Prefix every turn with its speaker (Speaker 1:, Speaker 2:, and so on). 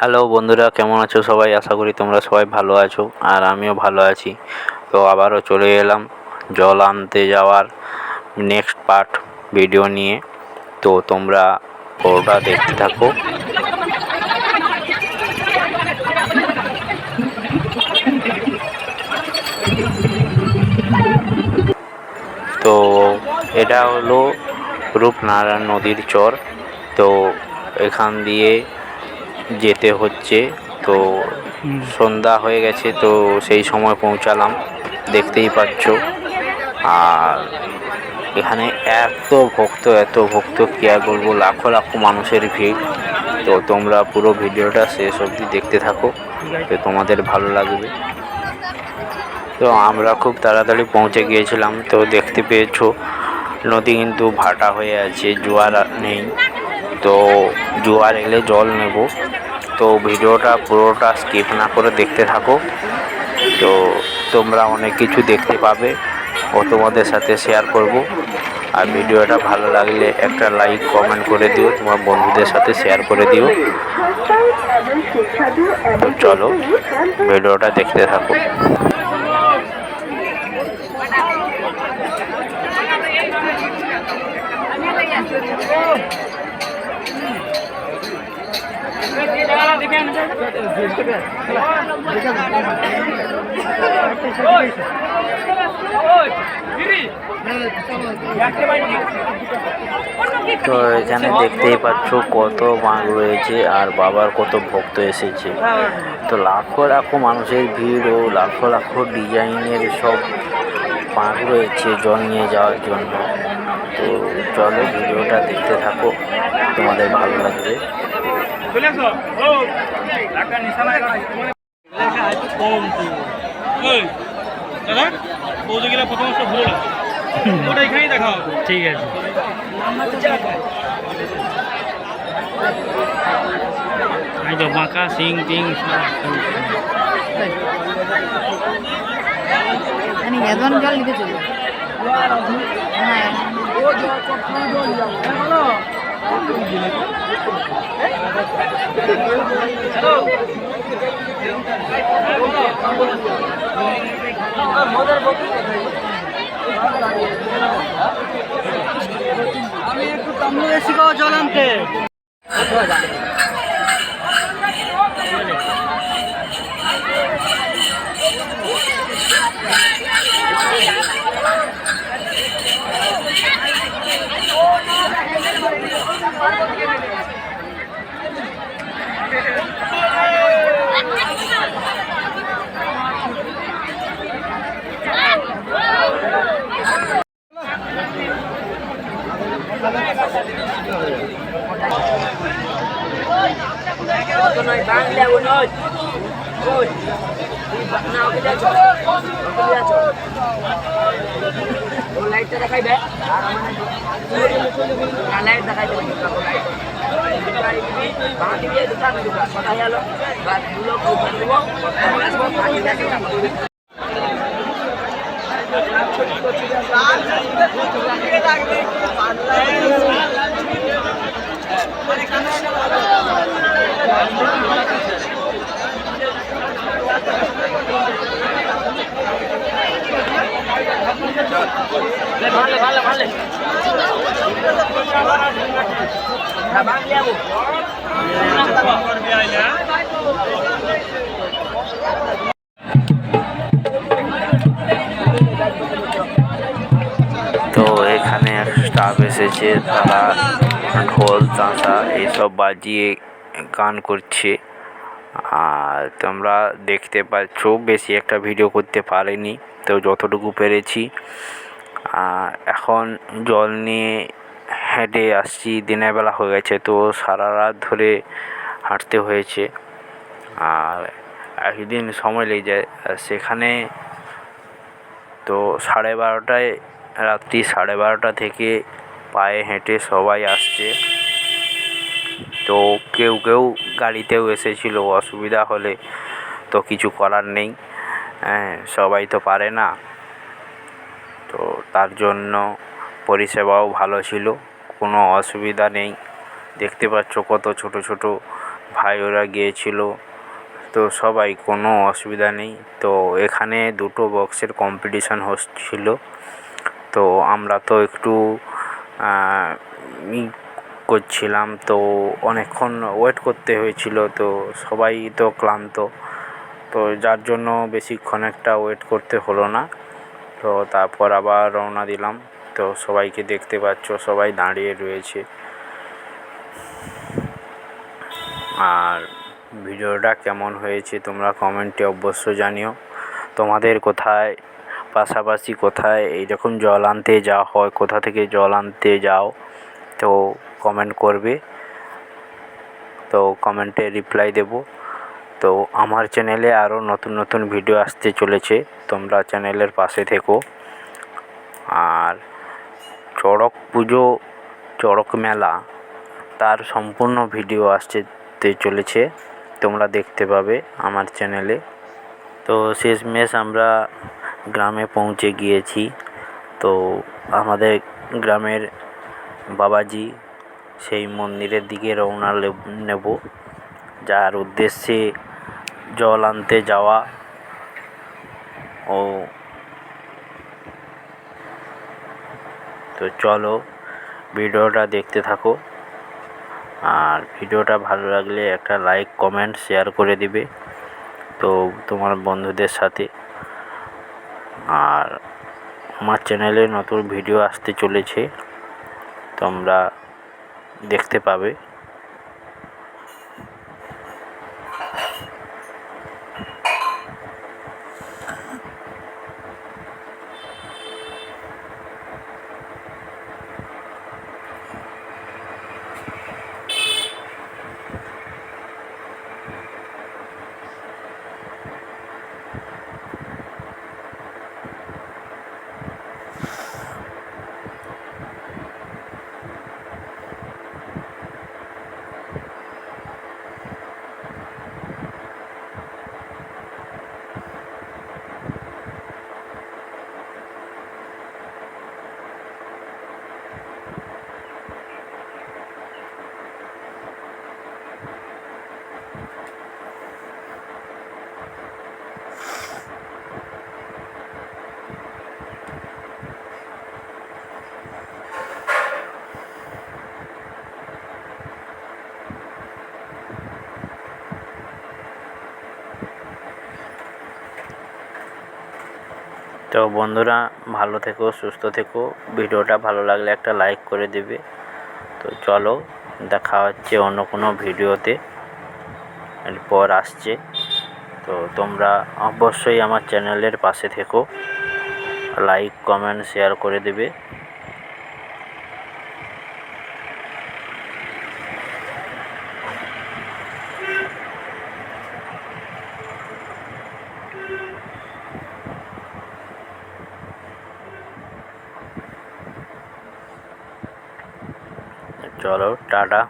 Speaker 1: Hello বন্ধুরা, কেমন আছো সবাই? আশা করি তোমরা সবাই ভালো আছো, আর আমিও ভালো আছি। তো আবারও চলে এলাম জল আনতে যাওয়ার নেক্সট পার্ট ভিডিও নিয়ে। তো তোমরা পুরোটা দেখতে থাকো। তো এটা হলো রূপনারায়ণ নদীর চর। তো এখান দিয়ে যেতে হচ্ছে। তো সন্ধ্যা হয়ে গেছে, তো সেই সময় পৌঁছালাম, দেখতেই পাচ্ছ। আর এখানে এত ভক্ত কী আর বলবো, লাখো লাখো মানুষের ভিড়। তো তোমরা পুরো ভিডিওটা শেষ অবধি দেখতে থাকো, তো তোমাদের ভালো লাগবে। তো আমরা খুব তাড়াতাড়ি পৌঁছে গিয়েছিলাম। তো দেখতে পেয়েছো নদী কিন্তু ভাটা হয়ে আছে, জোয়ার নেই। তো জোয়ার এলে জল নেব। তো ভিডিওটা পুরোটা স্কিপ না করে দেখতে থাকো। তো তোমরা অনেক কিছু দেখতে পাবে ও তোমাদের সাথে শেয়ার করব। আর ভিডিওটা ভালো লাগলে একটা লাইক কমেন্ট করে দিও, তোমার বন্ধুদের সাথে শেয়ার করে দিও। তো চলো ভিডিওটা দেখতে থাকো। তো এখানে দেখতেই পাচ্ছ কত বাঘ রয়েছে, আর বাবার কত ভক্ত এসেছে। তো লাখো লাখো মানুষের ভিড় ও লাখো লাখো ডিজাইনের সব বাঘ রয়েছে জল নিয়ে যাওয়ার জন্য। তো চলো ভিডিওটা দেখতে থাকো, তোমাদের ভালো লাগবে।
Speaker 2: ঠিক আছে। এই তো বাঁকা সিং টিং
Speaker 3: জল নিতে চলবে।
Speaker 2: আমি একটু তামিল শিখাও জল আনতে।
Speaker 3: লাইটটা দেখাই দেয়, লাইট দেখাই দেবে কথা গেল বা ভালো ভালো ভালো
Speaker 1: তো এখানে এক স্টাফ এসেছে, তারা ঢোল তাশা এইসব বাজিয়ে গান করছে। আর তোমরা দেখতে পাচ্ছ, বেশি একটা ভিডিও করতে পারিনি, তো যতটুকু পেরেছি। এখন জল নিয়ে হেঁটে আসছি, দিনের বেলা হয়ে গেছে, তো সারা রাত ধরে হাঁটতে হয়েছে। আর একদিন সময় লেগে যায়। আর সেখানে তো রাত্রি 12:30 থেকে পায়ে হেঁটে সবাই আসছে। তো কেউ কেউ গাড়িতেও এসেছিলো, অসুবিধা হলে তো কিছু করার নেই, সবাই তো পারে না। তো তার জন্য পরিষেবাও ভালো ছিল, কোনো অসুবিধা নেই। দেখতে পাচ্ছ কত ছোট ছোট ভাইওরা গিয়েছিল। তো সবাই কোনো অসুবিধা নেই। তো এখানে দুটো বক্সের কম্পিটিশান হচ্ছিল। তো আমরা তো একটু করছিলাম, তো অনেকক্ষণ ওয়েট করতে হয়েছিল। তো সবাই তো ক্লান্ত, তো যার জন্য বেশিক্ষণ একটা ওয়েট করতে হলো না। তো তারপর আবার রওনা দিলাম। তো সবাইকে দেখতে পাচ্ছ, সবাই দাঁড়িয়ে রয়েছে। আর ভিডিওটা কেমন হয়েছে তোমরা কমেন্টে অবশ্য জানিও। তোমাদের কোথায় পাশাপাশি কোথায় এইরকম জল আনতে যাওয়া হয়, কোথা থেকে জল আনতে যাও, তো কমেন্ট করবে। তো কমেন্টে রিপ্লাই দেব। তো আমার চ্যানেলে আরও নতুন নতুন ভিডিও আসতে চলেছে, তোমরা চ্যানেলের পাশে থেকো। আর চড়ক পুজো, চড়ক মেলা, তার সম্পূর্ণ ভিডিও আসতে চলেছে, তোমরা দেখতে পাবে আমার চ্যানেলে। তো শেষমেশ আমরা গ্রামে পৌঁছে গিয়েছি। তো আমাদের গ্রামের বাবাজি সেই মন্দিরের দিকে রওনা নেব, যার উদ্দেশ্যে জল আনতে যাওয়া। ও তো চলো ভিডিওটা দেখতে থাকো। আর ভিডিওটা ভালো লাগলে একটা লাইক, কমেন্ট, শেয়ার করে দিবে তো তোমার বন্ধুদের সাথে। আর আমার চ্যানেলে নতুন ভিডিও আসতে চলেছে, তোমরা দেখতে পাবে। তো বন্ধুরা, ভালো থেকো, সুস্থ থেকো। ভিডিওটা ভালো লাগলে একটা লাইক করে দেবে। তো চলো, দেখা হচ্ছে অন্য কোনো ভিডিওতে, এরপর আসছে। তো তোমরা অবশ্যই আমার চ্যানেলের পাশে থেকো, লাইক, কমেন্ট, শেয়ার করে দেবে। চলো, টাটা।